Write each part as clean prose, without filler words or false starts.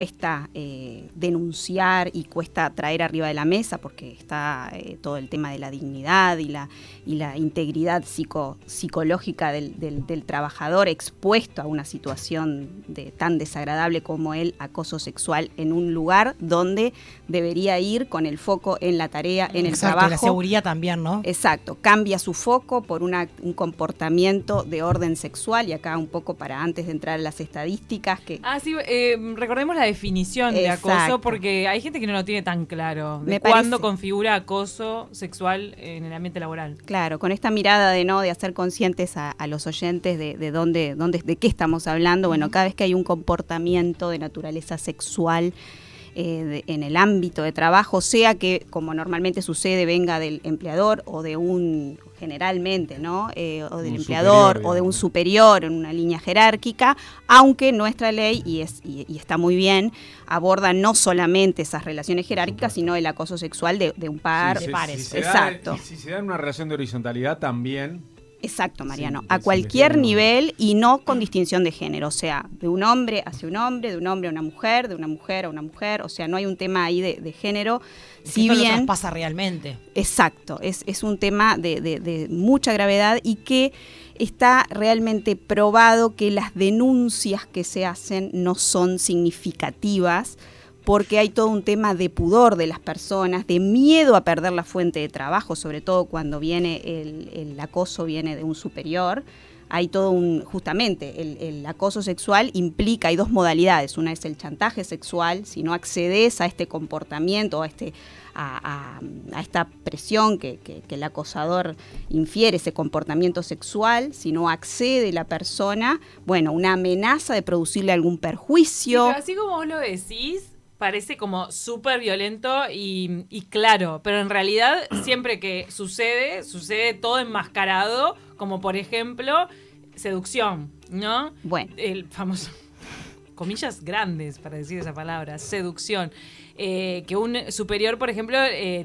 cuesta denunciar y cuesta traer arriba de la mesa porque está todo el tema de la dignidad y la integridad psicológica del trabajador expuesto a una situación tan desagradable como el acoso sexual en un lugar donde debería ir con el foco en la tarea, en el trabajo. La seguridad también, ¿no? Exacto, cambia su foco por un comportamiento de orden sexual, y acá un poco para antes de entrar a las estadísticas que... Sí, recordemos la definición de acoso, porque hay gente que no lo tiene tan claro de cuándo configura acoso sexual en el ambiente laboral. Claro, con esta mirada de hacer conscientes a los oyentes de qué estamos hablando. Bueno, cada vez que hay un comportamiento de naturaleza sexual en el ámbito de trabajo, sea que, como normalmente sucede, venga del empleador o de generalmente, ¿no? O del empleador superior, o de un superior en una línea jerárquica, aunque nuestra ley, y está muy bien, aborda no solamente esas relaciones jerárquicas, sino el acoso sexual de un par de pares. Exacto. Si se da en una relación de horizontalidad también... Exacto, Mariano, a cualquier nivel y no con distinción de género, o sea, de un hombre hacia un hombre, de un hombre a una mujer, de una mujer a una mujer, o sea, no hay un tema ahí de género. Si bien pasa realmente. Exacto, es un tema de mucha gravedad y que está realmente probado que las denuncias que se hacen no son significativas, porque hay todo un tema de pudor de las personas, de miedo a perder la fuente de trabajo, sobre todo cuando viene el acoso viene de un superior. Hay todo justamente, el acoso sexual implica, hay dos modalidades. Una es el chantaje sexual, si no accedes a este comportamiento, a esta presión que el acosador infiere, ese comportamiento sexual, si no accede la persona, bueno, una amenaza de producirle algún perjuicio. Sí, pero así como vos lo decís, parece como súper violento y claro, pero en realidad siempre que sucede todo enmascarado, como por ejemplo seducción, ¿no? Bueno. El famoso, comillas grandes para decir esa palabra, seducción. Que un superior, por ejemplo,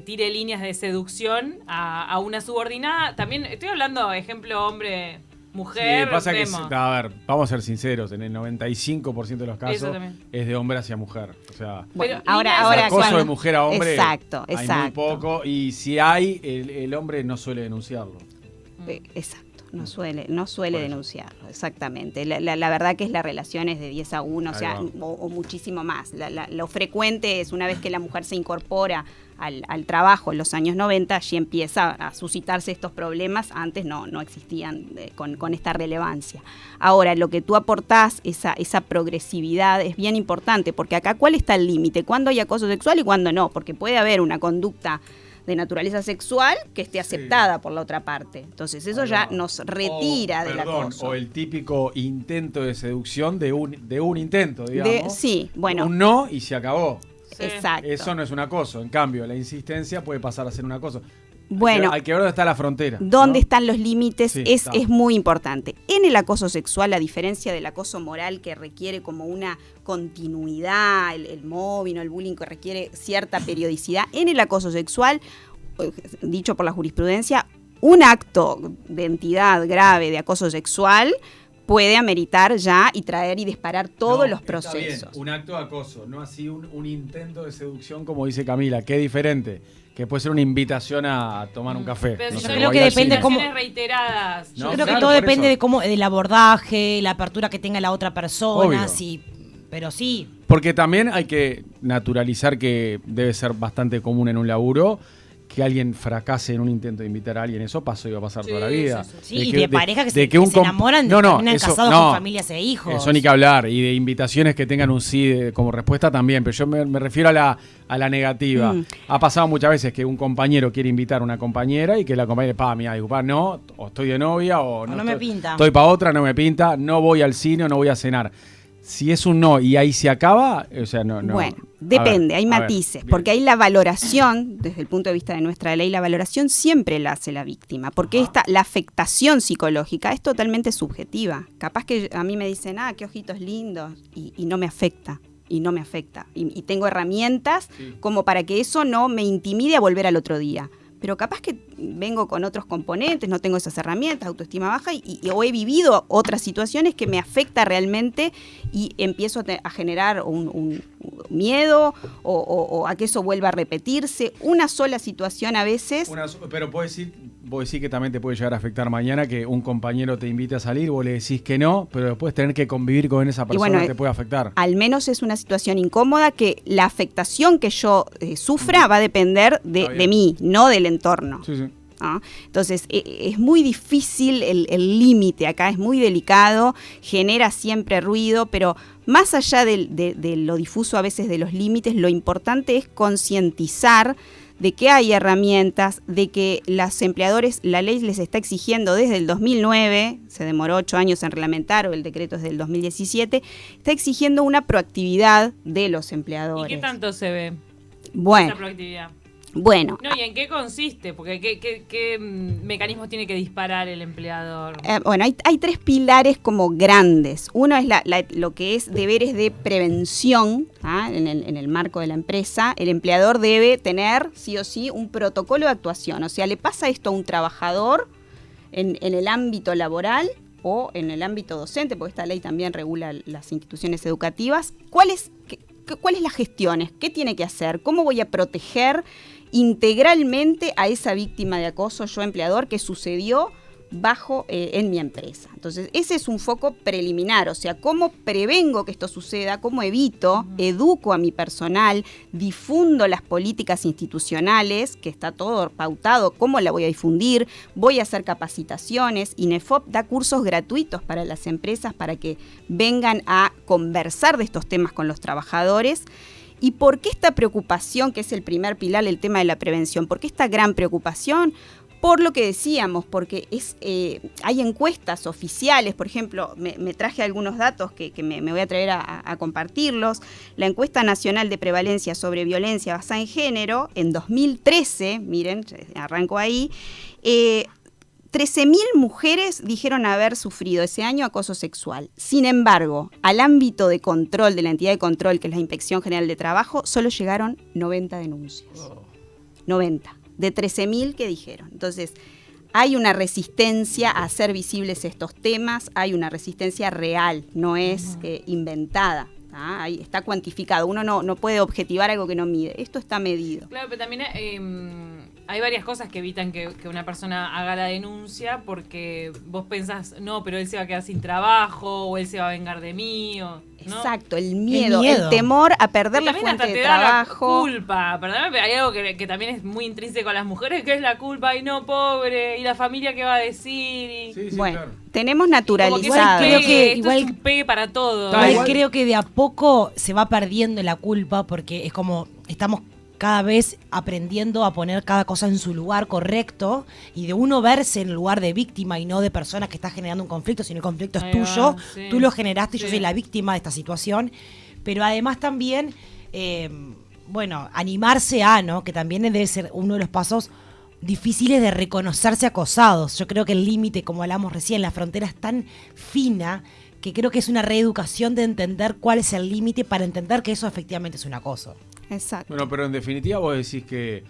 tire líneas de seducción a una subordinada. También estoy hablando, ejemplo, hombre... Mujer, sí, pasa que, a ver, vamos a ser sinceros, en el 95% de los casos es de hombre hacia mujer. O sea, bueno, ahora acoso de mujer a hombre exacto. Hay muy poco, y si hay, el hombre no suele denunciarlo. Exacto. No suele denunciarlo, exactamente. La verdad que la relación es de 10-1, o sea, o muchísimo más. Lo frecuente es una vez que la mujer se incorpora al trabajo en los años 90, allí empieza a suscitarse estos problemas. Antes no existían con esta relevancia. Ahora, lo que tú aportás, esa progresividad, es bien importante, porque acá, ¿cuál está el límite? ¿Cuándo hay acoso sexual y cuándo no? Porque puede haber una conducta de naturaleza sexual que esté aceptada por la otra parte. Entonces eso ya nos retira del acoso. O el típico intento de seducción de un intento, digamos. Sí, bueno. Un no y se acabó. Sí. Exacto. Eso no es un acoso. En cambio, la insistencia puede pasar a ser un acoso. Bueno, hay que ver dónde está la frontera. ¿Dónde están los límites? Sí, es muy importante. En el acoso sexual, a diferencia del acoso moral, que requiere como una continuidad, el mobbing o el bullying, que requiere cierta periodicidad, en el acoso sexual, dicho por la jurisprudencia, un acto de entidad grave de acoso sexual puede ameritar ya y traer y disparar todos los procesos. Bien, un acto de acoso, no así un intento de seducción, como dice Camila, que es diferente, que puede ser una invitación a tomar un café. Pero yo creo que depende cómo reiteradas. Yo creo que todo depende del abordaje, la apertura que tenga la otra persona, pero sí. Porque también hay que naturalizar que debe ser bastante común en un laburo que alguien fracase en un intento de invitar a alguien. Eso pasó y va a pasar toda la vida. Sí, y de parejas que se enamoran, terminan casados con familias e hijos. Eso ni que hablar. Y de invitaciones que tengan un sí como respuesta también. Pero yo me refiero a la negativa. Ha pasado muchas veces que un compañero quiere invitar a una compañera y que la compañera, mira, digo, no, o estoy de novia o no me pinta. Estoy para otra, no me pinta, no voy al cine o no voy a cenar. Si es un no y ahí se acaba, o sea, no. Bueno, depende, hay matices, porque hay la valoración, desde el punto de vista de nuestra ley, la valoración siempre la hace la víctima, porque la afectación psicológica es totalmente subjetiva. Capaz que a mí me dicen, qué ojitos lindos, y no me afecta. Y tengo herramientas como para que eso no me intimide a volver al otro día. pero capaz que vengo con otros componentes, no tengo esas herramientas, autoestima baja, o he vivido otras situaciones que me afecta realmente y empiezo a generar un miedo o a que eso vuelva a repetirse. Una sola situación a veces... Pero vos decís que también te puede llegar a afectar mañana que un compañero te invite a salir, vos le decís que no, pero después tener que convivir con esa persona te puede afectar. Al menos es una situación incómoda que la afectación que yo sufra va a depender de mí, no del entorno. Sí, sí. ¿No? Entonces es muy difícil el límite acá, es muy delicado, genera siempre ruido, pero más allá de lo difuso a veces de los límites, lo importante es concientizar de que hay herramientas, de que los empleadores, la ley les está exigiendo desde el 2009, se demoró 8 años en reglamentar, o el decreto es del 2017, está exigiendo una proactividad de los empleadores. ¿Y qué tanto se ve esa proactividad? Bueno. No, ¿y en qué consiste? Porque ¿qué mecanismos tiene que disparar el empleador? Bueno, hay 3 pilares como grandes. Uno es lo que es deberes de prevención, en el marco de la empresa. El empleador debe tener, sí o sí, un protocolo de actuación. O sea, le pasa esto a un trabajador en el ámbito laboral o en el ámbito docente, porque esta ley también regula las instituciones educativas. ¿Cuáles las gestiones? ¿Qué tiene que hacer? ¿Cómo voy a proteger integralmente a esa víctima de acoso, yo empleador, que sucedió en mi empresa? Entonces, ese es un foco preliminar, o sea, cómo prevengo que esto suceda, cómo evito, educo a mi personal, difundo las políticas institucionales, que está todo pautado, cómo la voy a difundir, voy a hacer capacitaciones. INEFOP da cursos gratuitos para las empresas para que vengan a conversar de estos temas con los trabajadores. ¿Y por qué esta preocupación, que es el primer pilar, el tema de la prevención? ¿Por qué esta gran preocupación? Por lo que decíamos, porque hay encuestas oficiales, por ejemplo, me traje algunos datos que me voy a atrever a compartirlos. La encuesta nacional de prevalencia sobre violencia basada en género, en 2013, miren, arranco ahí, 13.000 mujeres dijeron haber sufrido ese año acoso sexual. Sin embargo, al ámbito de control de la entidad de control, que es la Inspección General de Trabajo, solo llegaron 90 denuncias. 90, de 13.000 que dijeron. Entonces, hay una resistencia a hacer visibles estos temas, hay una resistencia real, no es inventada. Ahí está cuantificado. Uno no puede objetivar algo que no mide. Esto está medido. Claro, pero también hay varias cosas que evitan que una persona haga la denuncia, porque vos pensás, no, pero él se va a quedar sin trabajo, o él se va a vengar de mí, ¿no? Exacto, el miedo, el temor a perder la fuente de trabajo. La culpa, perdóname, pero hay algo que también es muy intrínseco a las mujeres, que es la culpa, y no, pobre, y la familia que va a decir. Sí, bueno, claro. Tenemos naturalizado. Creo que igual es un pegue para todo. Igual creo que de a poco se va perdiendo la culpa, porque es como estamos cada vez aprendiendo a poner cada cosa en su lugar correcto, y de uno verse en el lugar de víctima y no de persona que está generando un conflicto, sino el conflicto es tuyo, tú lo generaste, yo soy la víctima de esta situación. Pero además también, animarse ¿no? Que también debe ser uno de los pasos difíciles de reconocerse acosados. Yo creo que el límite, como hablamos recién, la frontera es tan fina que creo que es una reeducación de entender cuál es el límite para entender que eso efectivamente es un acoso. Exacto. Bueno, pero en definitiva vos decís que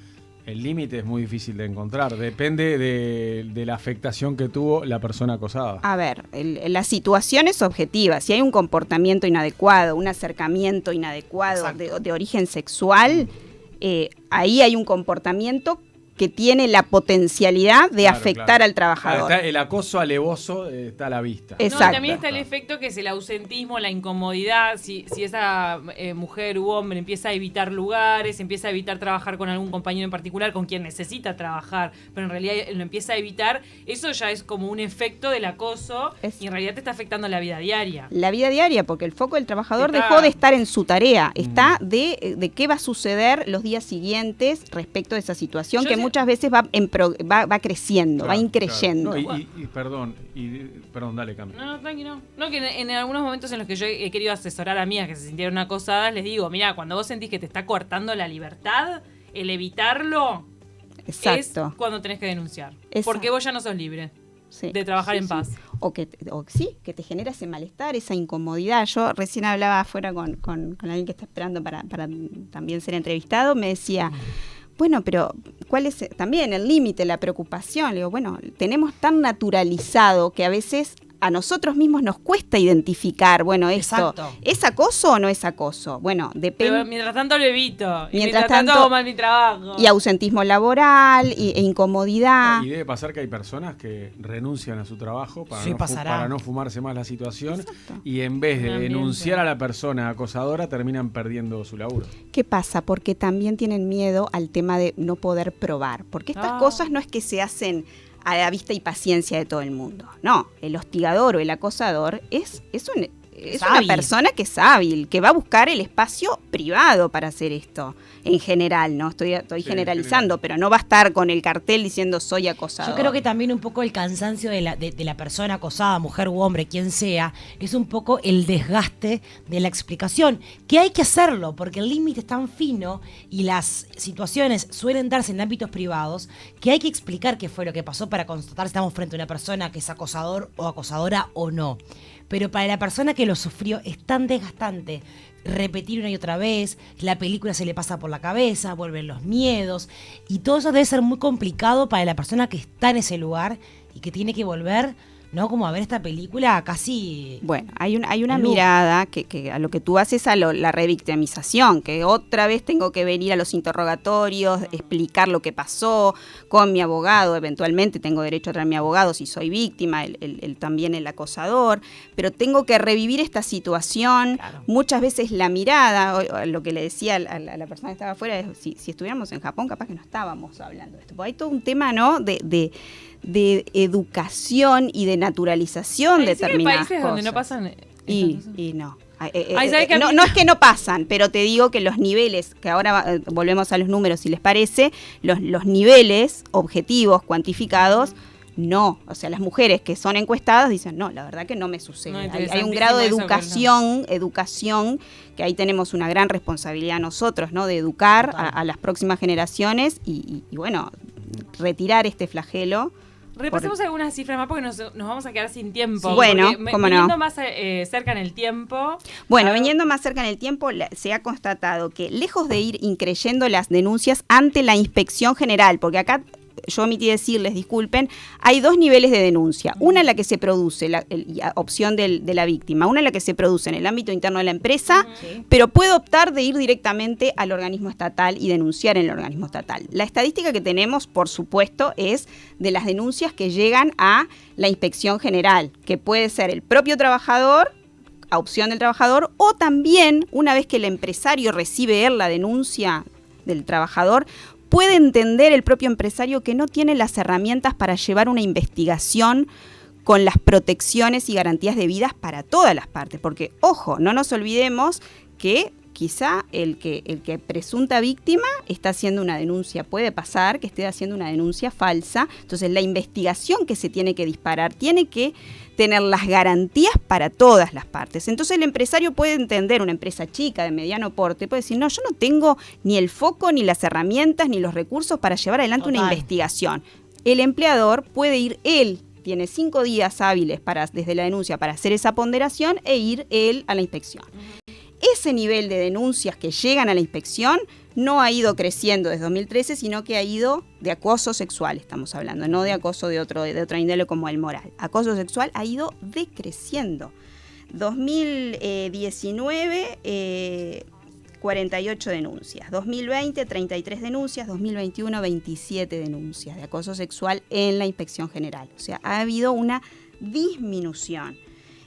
el límite es muy difícil de encontrar. Depende de la afectación que tuvo la persona acosada. A ver, la situación es objetiva. Si hay un comportamiento inadecuado, un acercamiento inadecuado de origen sexual, ahí hay un comportamiento que tiene la potencialidad de afectar al trabajador. El acoso alevoso está a la vista. Exacto. No, también está el efecto que es el ausentismo, la incomodidad. Si esa mujer u hombre empieza a evitar lugares, empieza a evitar trabajar con algún compañero en particular con quien necesita trabajar, pero en realidad lo empieza a evitar, eso ya es como un efecto del acoso y en realidad te está afectando la vida diaria. La vida diaria, porque el foco del trabajador dejó de estar en su tarea, está de qué va a suceder los días siguientes respecto de esa situación muchas veces va creciendo, va increyendo. Claro. Perdón, dale, Cami. No, tranquilo. No, que en algunos momentos en los que yo he querido asesorar a amigas que se sintieron acosadas, les digo, mira, cuando vos sentís que te está coartando la libertad, el evitarlo es cuando tenés que denunciar. Exacto. Porque vos ya no sos libre de trabajar en paz. O que te genera ese malestar, esa incomodidad. Yo recién hablaba afuera con alguien que está esperando para también ser entrevistado, me decía, bueno, pero ¿cuál es también el límite, la preocupación? Le digo, bueno, tenemos tan naturalizado que a veces a nosotros mismos nos cuesta identificar, bueno, esto, Exacto. ¿es acoso o no es acoso? Bueno, Pero depende. mientras tanto lo evito. Y Mientras mientras tanto tanto- hago mal mi trabajo. Y ausentismo laboral, e incomodidad. Y debe pasar que hay personas que renuncian a su trabajo para, Sí, pasará. para no fumarse más la situación Exacto. y en vez de Un ambiente. denunciar a la persona acosadora terminan perdiendo su laburo. ¿Qué pasa? Porque también tienen miedo al tema de no poder probar. Porque estas cosas no es que se hacen a la vista y paciencia de todo el mundo. No, el hostigador o el acosador es una hábil. persona que es hábil, que va a buscar el espacio privado para hacer esto. En general, ¿no? Estoy Sí, generalizando, pero no va a estar con el cartel diciendo soy acosador. Yo creo que también un poco el cansancio de la persona acosada, mujer u hombre, quien sea, es un poco el desgaste de la explicación, que hay que hacerlo, porque el límite es tan fino y las situaciones suelen darse en ámbitos privados, que hay que explicar qué fue lo que pasó para constatar si estamos frente a una persona que es acosador o acosadora o no. Pero para la persona que lo sufrió es tan desgastante repetir una y otra vez, la película se le pasa por la cabeza, vuelven los miedos, y todo eso debe ser muy complicado para la persona que está en ese lugar y que tiene que volver, ¿no? Como a ver esta película casi... Bueno, hay una Luz. mirada que a lo que tú haces a la revictimización, que otra vez tengo que venir a los interrogatorios, explicar lo que pasó con mi abogado, eventualmente tengo derecho a traer a mi abogado si soy víctima, también el acosador, pero tengo que revivir esta situación. Claro. Muchas veces la mirada, o lo que le decía a la persona que estaba afuera, es, si estuviéramos en Japón capaz que no estábamos hablando de esto, porque hay todo un tema, ¿no?, de educación y de naturalización de Ay, sí, hay determinadas países cosas. donde no pasan esas Y cosas. no. ¿sabes que a No, mí no es que no pasan, pero te digo que los niveles, que ahora volvemos a los números si les parece, los niveles objetivos, cuantificados, no. O sea, las mujeres que son encuestadas dicen, no, la verdad que no me sucede. No, Hay un grado de interesantísimo educación, que ahí tenemos una gran responsabilidad nosotros, ¿no? De educar a las próximas generaciones y bueno, retirar este flagelo. Repasemos algunas cifras más porque nos vamos a quedar sin tiempo. Sí. Bueno, Porque cómo no. viniendo más cerca en el tiempo. Bueno, ah, viniendo más cerca en el tiempo, se ha constatado que lejos de ir increyendo las denuncias ante la inspección general, porque acá yo omití decirles, disculpen, hay dos niveles de denuncia. Una en la que se produce, opción de la víctima, una en la que se produce en el ámbito interno de la empresa, pero puede optar de ir directamente al organismo estatal y denunciar en el organismo estatal. La estadística que tenemos, por supuesto, es de las denuncias que llegan a la inspección general, que puede ser el propio trabajador, a opción del trabajador, o también, una vez que el empresario recibe él la denuncia del trabajador, puede entender el propio empresario que no tiene las herramientas para llevar una investigación con las protecciones y garantías debidas para todas las partes. Porque, ojo, no nos olvidemos que quizá el que presunta víctima está haciendo una denuncia, puede pasar que esté haciendo una denuncia falsa. Entonces, la investigación que se tiene que disparar tiene que tener las garantías para todas las partes. Entonces el empresario puede entender, una empresa chica de mediano porte, puede decir, no, yo no tengo ni el foco, ni las herramientas, ni los recursos para llevar adelante una investigación. El empleador puede ir, él tiene 5 días hábiles desde la denuncia para hacer esa ponderación e ir él a la inspección. Ese nivel de denuncias que llegan a la inspección no ha ido creciendo desde 2013, sino que ha ido de acoso sexual, estamos hablando, no de acoso de otra índole como el moral. Acoso sexual ha ido decreciendo. 2019, 48 denuncias. 2020, 33 denuncias. 2021, 27 denuncias de acoso sexual en la inspección general. O sea, ha habido una disminución.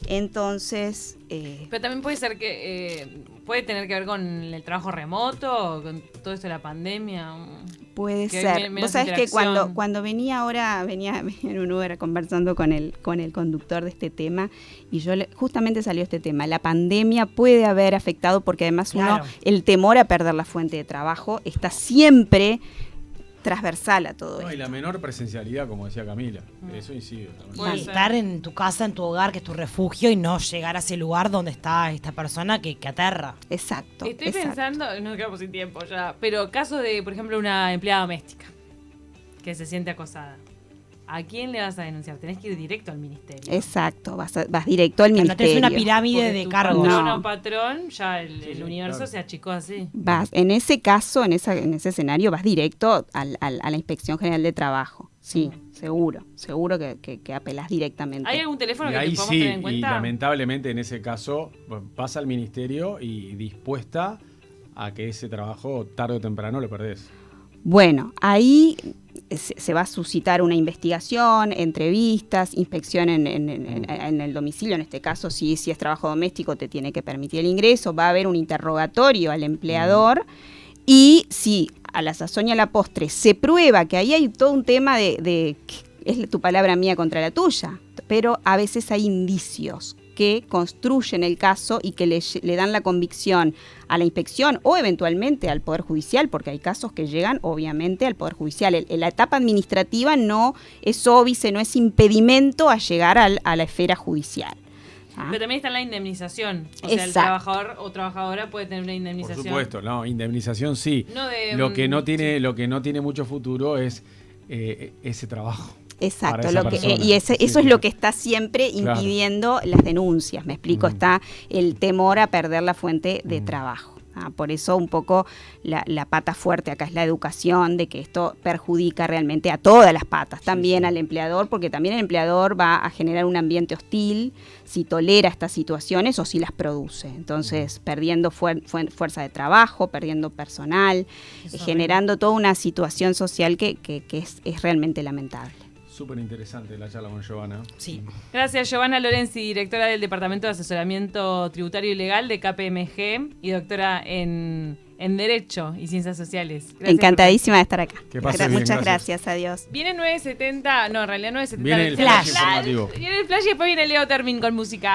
Entonces... Pero también puede ser que puede tener que ver con el trabajo remoto, con todo esto de la pandemia. Puede que ser. menos Vos sabés que interacción. cuando venía en un Uber conversando con el conductor de este tema, y justamente salió este tema. La pandemia puede haber afectado porque además Claro. el temor a perder la fuente de trabajo está transversal a todo No, y esto. la menor presencialidad, como decía Camila. Eso incide también. Puede Y ser. estar en tu casa, en tu hogar, que es tu refugio, y no llegar a ese lugar donde está esta persona que aterra. Exacto. Estoy exacto. pensando, nos quedamos sin tiempo ya, pero caso de, por ejemplo, una empleada doméstica que se siente acosada. ¿a quién le vas a denunciar? Tenés que ir directo al ministerio. Exacto, vas directo al ministerio. No tenés una pirámide Porque de tu cargos. patrón No. o patrón, ya el universo claro. se achicó así. Vas, en ese caso, en ese escenario, vas directo a la Inspección General de Trabajo. Sí, seguro que apelás directamente. ¿Hay algún teléfono Y que ahí podamos sí, tener en y cuenta? lamentablemente en ese caso vas al ministerio y dispuesta a que ese trabajo tarde o temprano lo perdés. Bueno, ahí se va a suscitar una investigación, entrevistas, inspección en el domicilio. En este caso, si es trabajo doméstico, te tiene que permitir el ingreso. Va a haber un interrogatorio al empleador. Y si a la sazón y a la postre se prueba que ahí hay todo un tema de es tu palabra mía contra la tuya, pero a veces hay indicios que construyen el caso y que le dan la convicción a la inspección o eventualmente al Poder Judicial, porque hay casos que llegan obviamente al Poder Judicial. La etapa administrativa no es óbice, no es impedimento a llegar a la esfera judicial. Pero también está la indemnización. O sea, el Exacto. trabajador o trabajadora puede tener una Por indemnización. supuesto, no, indemnización sí. No de, lo que no tiene mucho futuro es ese trabajo. Exacto, para esa persona. y eso Sí, es lo que está siempre claro. impidiendo las denuncias, me explico, está el temor a perder la fuente de trabajo. Por eso un poco la pata fuerte acá es la educación, de que esto perjudica realmente a todas las patas, también al empleador, porque también el empleador va a generar un ambiente hostil si tolera estas situaciones o si las produce. Entonces, perdiendo fuerza de trabajo, perdiendo personal, generando toda una situación social que es realmente lamentable. Súper interesante la charla con Giovanna. Sí. Gracias, Giovanna Lorenzi, directora del Departamento de Asesoramiento Tributario y Legal de KPMG y doctora en Derecho y Ciencias Sociales. Gracias. Encantadísima de estar acá. Que pase bien, Muchas gracias. gracias, adiós. Viene 9.70, no, en realidad 9.70. Viene el flash informativo. Viene el flash y después viene Leo Termin con música.